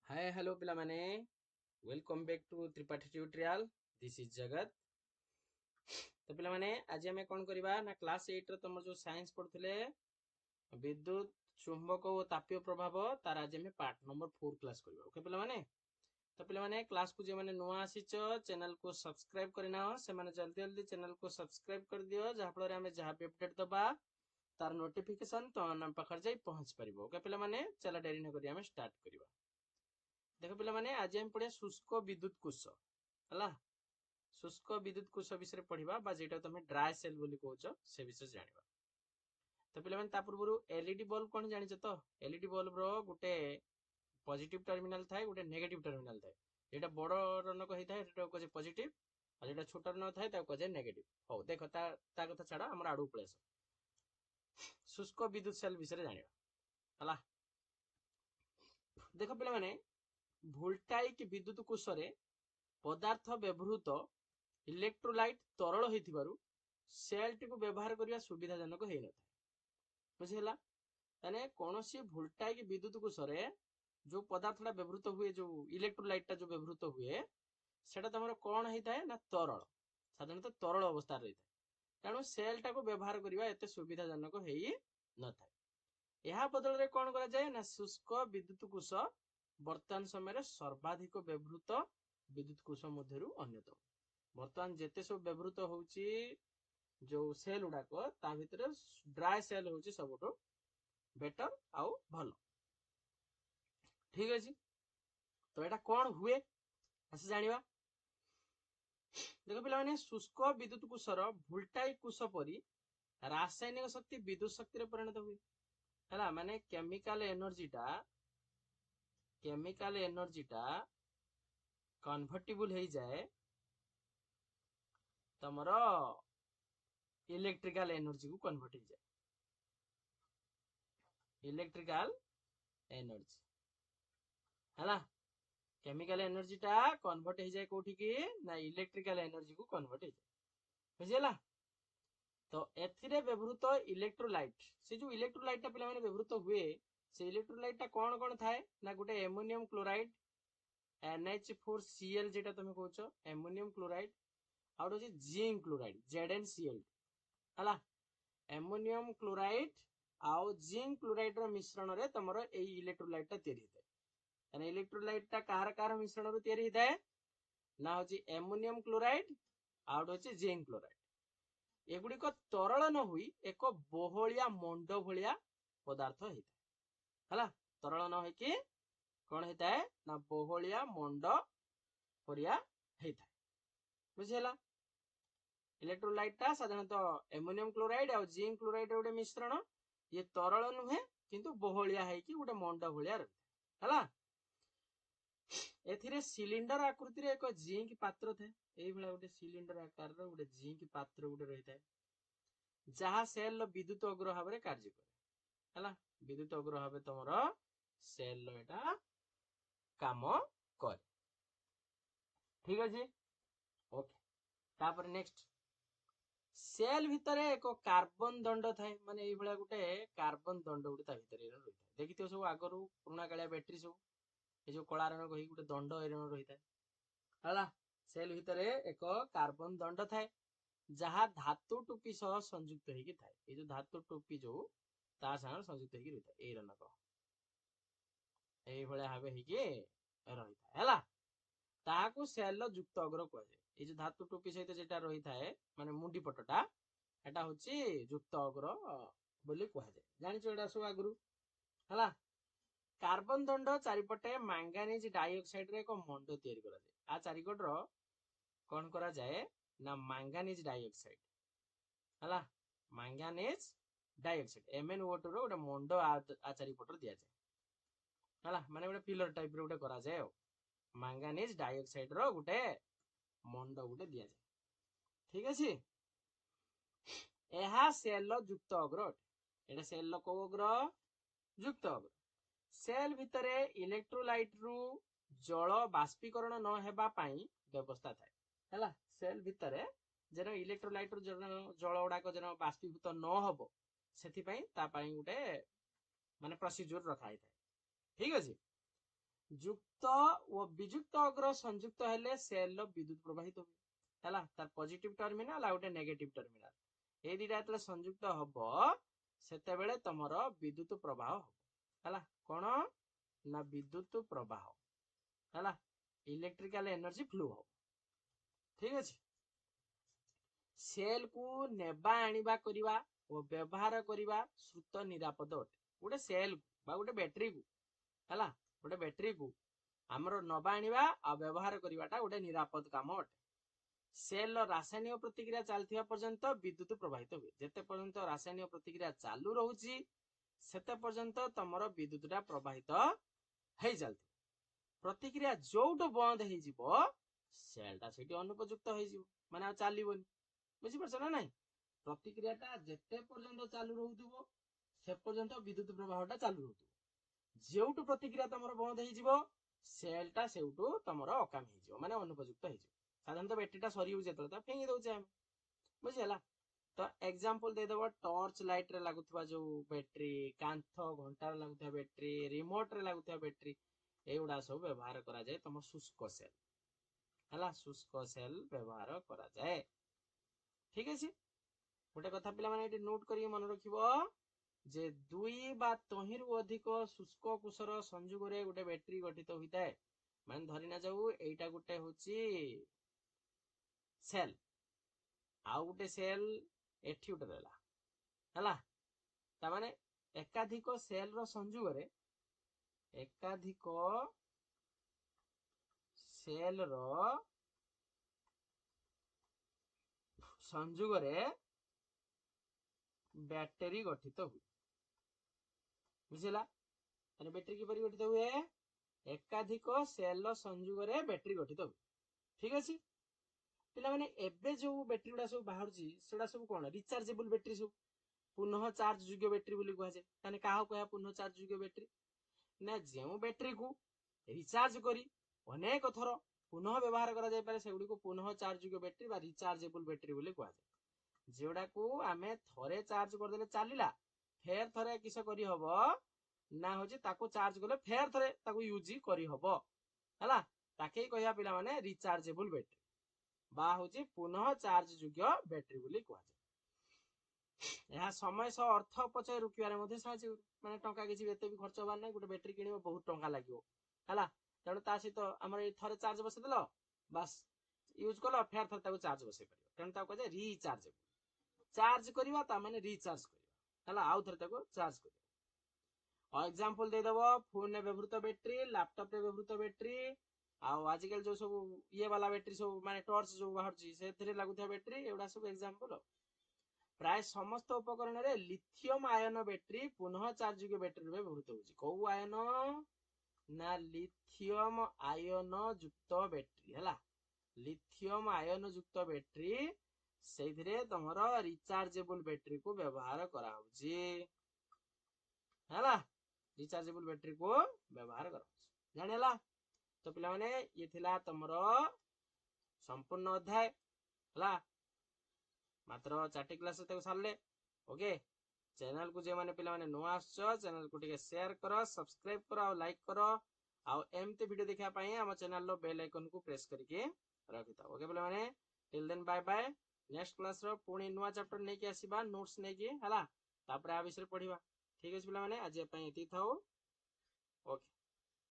हाय hello पिला माने welcome back to Tripathi tutorial. This is Jagat. तो पिला माने आज हमें कौन करबा ना क्लास 8 रो तुम जो साइंस पढ़ुଥିଲେ विद्युत चुंबक और तापीय प्रभाव तार आज हमें पार्ट नंबर 4 क्लास करबा। ओके पिला माने तो पिला माने क्लास को जे माने नुआ आसीच चैनल को सब्सक्राइब करना हो से माने जल्दी जल्दी चैनल को सब्सक्राइब कर दियो जहा फल रे हमें जहा भी अपडेट दबा तार नोटिफिकेशन तो हम पाखर जाई पहुंच परिबो। ओके पिला माने चला देरी न करी हमें स्टार्ट करबा। देखो पिला माने आज हम पढ़िया शुष्क विद्युत कोश हला शुष्क विद्युत कोश विषय पढ़िबा बा जेटा तमे ड्राई सेल बोली कहउछ से विषय जानिबा। तो पिला माने ता पूर्वरु एलईडी बल्ब कोन जानिछ तो एलईडी बल्ब रो गुटे पॉजिटिव टर्मिनल थाए गुटे नेगेटिव टर्मिनल थाए। जेटा बड़ रनक होई थाए सेटा को जे पॉजिटिव और जेटा छोट रनक थाए ता को जे नेगेटिव। हो देखो ता कथा छाड़ा हमर आडू पळेस शुष्क विद्युत सेल विषय जानिबा हला। देखो पिला माने वोल्टाइक विद्युत कोशरे पदार्थ व्यवहृत इलेक्ट्रोलाइट तरल होइथिबारु सेल टी को व्यवहार करिया सुविधाजनक हेइ नथाय। बुझिला ताने कोनोसी वोल्टाइक विद्युत कोशरे जो पदार्थटा व्यवहृत हुए जो इलेक्ट्रोलाइट टा जो व्यवहृत हुए सेटा तमरो कोन हेइताय ना तरल साधारणतः तरल अवस्था रहिताय। तेणु सेल टा को व्यवहार करिया एते सुविधाजनक हेइ नथाय। ଏହା ବଦଳରେ କଣ କରାଯାଏ ନା शुष्क विद्युत कोश ବର୍ତ୍ତମାନ ସମୟରେ ସର୍ବାଧିକ ବ୍ୟବହୃତ ବିଦ୍ୟୁତ କୋଷ ମଧ୍ୟରୁ ଅନ୍ୟତମ। ବର୍ତ୍ତମାନ ଯେତେ ସବୁ ବ୍ୟବହୃତ ହଉଛି ଯୋଉ ସେଲ ଗୁଡାକ ତା ଭିତରେ ଡ୍ରାଏ ସେଲ ହଉଛି ସବୁଠୁ ବେଟର ଆଉ ଭଲ। ଠିକ ଅଛି ତ ଏଟା କଣ ହୁଏ ଆସି ଜାଣିବା। ଦେଖ ପିଲାମାନେ शुष्क विद्युत कोशର ଭୋल्ଟାଇକ କୋଷ ପରି ରାସାୟନିକ ଶକ୍ତି ବିଦ୍ୟୁତ ଶକ୍ତିରେ ପରିଣତ ହୁଏ ହେଲା। ମାନେ केमिकल एनर्जी टा कन्वर्टिबल हो जाए तमर इलेक्ट्रिकल एनर्जी को कन्वर्ट हो जाए इलेक्ट्रिकल एनर्जी है। केमिकल एनर्जी टा कन्वर्ट हो जाए कोठी की ना इलेक्ट्रिकल एनर्जी को कन्वर्ट हो जाए बुझीला। तो एथिरे व्यवहृत इलेक्ट्रोलाइट से जो इलेक्ट्रोलाइट टा पिला माने व्यवहृत हुए से इलेक्ट्रोलाइट टा कौन कौन थाए ना गुटे एमोनियम क्लोराइड NH4Cl जेटा तुम कहउछ एमोनियम क्लोराइड आउ होची जिंक क्लोराइड ZnCl हला। एमोनियम क्लोराइड आउ जिंक क्लोराइड रो मिश्रण रे तमरो एई इलेक्ट्रोलाइट टा तयारी होताय। यानी इलेक्ट्रोलाइट टा कार मिश्रण रो तयारी होताय ना होची एमोनियम क्लोराइड आउ होची जिंक क्लोराइड। एगुड़िक तरल न हुई एक बहलिया मंड भलिया पदार्थ होता है। तरल न होइकी कौन होता है ना बहलिया मंड परिया होता है बुझीला। इलेक्ट्रोलाइट टा साधारणतः एमोनियम क्लोराइड और जिंक क्लोराइड गोटे मिश्रण ये तरल नुहे किंतु बहलिया होइकी गोटे मंड भलिया रही है। एथिरे सिलिंडर आकृति रे एक जिंक पात्र थाए एई भला गोटे सिलिंडर आकार रो गोटे जिंक पात्र गोटे रही थाए जहा सेल विद्युत अग्र भाव में कार्य करे है। विद्युत अग्र भाव तुम सेल एटा काम करे ठीक अच्छे ओके। तापर नेक्स्ट सेल भितर एक कार्बन दंड थाए माने एई भला गोटे कार्बन दंड गोटे ता भितर रही थाए। देखिथियो सब आगरू पुराना कालिया बैटरी सब ए जो कला रंग कही गोटे दंड एरण रही थाए हला। सेल भितर एक कार्बन दंड थाए जहा धातु टोपी सह संयुक्त होगी थाए। ये जो धातु टोपी जो ता संग संयुक्त होगी रही थाए ए रनक एई भले भाबे होगी रही थाए हला। ताहाकू सेल युक्त अग्र कह जाए। ये जो धातु टोपी सहित जेटा रही थाए माने मुंडी पटटा एटा होची युक्त अग्र बोली कह जाए। जानिचो एटा सब आगरू हला। कार्बन दंड चारिपटे मैंगानीज डाइऑक्साइड रे एक मंड तयारी करा जाए। आ चारिकट रो कौन करा जाए ना मैंगानीज डाइऑक्साइड हला। मैंगानीज डाइऑक्साइड MnO2 रो गोटे मंड आ चारिपटर दिया जाए हला। माने गोटे पिलर टाइप रो गोटे करा जाए मैंगानीज डाइऑक्साइड रो गोटे मंड गोटे दिया जाए ठीक अछि। एहा सेल युक्त अग्र एटा सेल को अग्र युक्त अग्र। सेल भितरे इलेक्ट्रोलाइट रु जल बाष्पीकरण न हेबा पई व्यवस्था थाए हला। सेल भितरे जेन इलेक्ट्रोलाइट रु जल गुड़ाक जेन बाष्पीभूत न हबो सेथि पई ता पई गोटे माने प्रोसीजर रखा थाए ठीक अछि। युक्त और विजुक्त अग्र संयुक्त हेले सेल रो विद्युत प्रवाहित हुए हला तार पॉजिटिव टर्मिनल आ गोटे नेगेटिव टर्मिनल ए दिटा जतले संयुक्त हबो सेते बेले तमरो विद्युत प्रवाह हबो हला कोन ना विद्युत प्रवाह हला इलेक्ट्रिकल एनर्जी फ्लो हो ठीक अछि सेल को नेबा आनिबा करिवा और व्यवहार करिवा श्रुत निरापद अटे गोटे सेल बा गोटे बैटरी को हला गोटे बैटरी को हमरो नबा आनिबा आ व्यवहार करिवाटा गोटे निरापद काम अटे सेल रासायनिक प्रतिक्रिया चलथिबा पर्यंत विद्युत प्रवाहित हुए जेते पर्यंत रासायनिक प्रतिक्रिया चालू रहउची सेते पर्यंत तमरो विद्युतटा प्रवाहित हेइ चलथि प्रतिक्रिया जोटो बंद हेइ जिवो सेलटा सेठी अनुपयुक्त हेइ जिवो माने चलीबोनी बुझी परछ ना नाही प्रतिक्रियाटा जेते पर्यंत चालू रहउथिबो से पर्यंत विद्युत प्रवाहटा चालू रहउथिबो जेउटो प्रतिक्रिया तमरो बंद हेइ जिवो सेलटा सेउटो तमरो अकाम हेइ जिवो माने अनुपयुक्त हेइ जिवो साधारणतः बैटरीटा सरी जेतले ता फेंगी दउचे हम बुझिला तो एग्जांपल दे देबो टॉर्च लाइट रे लागुथबा जो बैटरी कांथ घंटा रे लागुथबा बैटरी रिमोट रे लागुथबा बैटरी एउडा सब व्यवहार करा जाए तम शुष्क सेल हला शुष्क सेल व्यवहार करा जाए ठीक अछि गोटे कथा पिला माने एटी नोट करी मन रखिबो जे दुई बा तहिरु अधिक शुष्क कुशर संयोग रे गोटे बैटरी गठित होइताए माने धरि ना जाऊ एटा गोटे होची सेल आउ गोटे सेल एठी गोटे रहला हला ता माने एकाधिक सेल रो संयोग रे एकाधिक सेल रो संयोग रे बैटरी गठित हुए बुझिला माने बैटरी किपरि गठित हुए एकाधिक सेल रो संयोग रे बैटरी गठित हुए ठीक अछि पिला माने एबे जो बैटरी गुडा सब बाहरची सेडा सब कोन रिचार्जेबल बैटरी सब पुनः चार्ज योग्य बैटरी बोली कहा जाए ताने काहा कया पुनः चार्ज योग्य बैटरी ना जेउ बैटरी को रिचार्ज करी अनेक थर पुनः व्यवहार करा जाय पारे सेगुडी को पुनः चार्ज योग्य बैटरी बा रिचार्जेबल बैटरी बोली कहा जाए जेउडा को आमे थरे चार्ज कर देले चालिला फेर थरे किस करी हबो ना होची ताको चार्ज करले फेर थरे ताको यूज करी हबो हला ताके कहिया पिला माने रिचार्जेबल बैटरी बा होची पुनः चार्ज योग्य बैटरी बोली कहा जाए यह समय सह अर्थ अपचय रुकिबारे मध्ये साहाय्य माने टंका किछि एते भी खर्च होबार नै गोटे बैटरी किनिबो बहुत टंका लागियो हला तेणु ता सहित हमर ए थरे चार्ज बसे देलो बस यूज कलो फेर थरे ताको चार्ज बसे परियो तेणु ता कहे रिचार्जेबल चार्ज करिवा ता माने रिचार्ज करिवा हला आउ थरे ताको चार्ज करिवा और एग्जांपल दे देबो फोन रे व्यवहृत बैटरी लैपटॉप रे व्यवहृत बैटरी आउ आजिकल जो सब ये वाला बैटरी सब माने टॉर्च जो बाहर छी से थरे लागुथा बैटरी एउडा सब एग्जांपल प्राय समस्त उपकरण रे लिथियम आयन बैटरी पुनः चार्ज योग्य बैटरी रे व्यवहृत होची को आयन ना लिथियम आयन युक्त बैटरी हला लिथियम आयन युक्त बैटरी सेथिरे तमरो रिचार्जेबल बैटरी को व्यवहार करा होची हला रिचार्जेबल बैटरी को व्यवहार करा होची जानेला तो पिला माने ये थिला तमरो संपूर्ण अध्याय हला मात्र 4टी क्लास तक सारले ओके चैनल को जे माने पिला माने नो आछो चैनल को टिके शेयर करो सब्सक्राइब करो और लाइक करो आ एमते वीडियो देखा पई हम चैनल रो बेल आइकन को प्रेस करके रखिता ओके पिला माने till then bye bye next class रो पुणी नुवा चैप्टर नै के आसीबा नोट्स नै के हला तापर आ विषय पढिबा ठीक अछि पिला माने आज पई एति थाओ।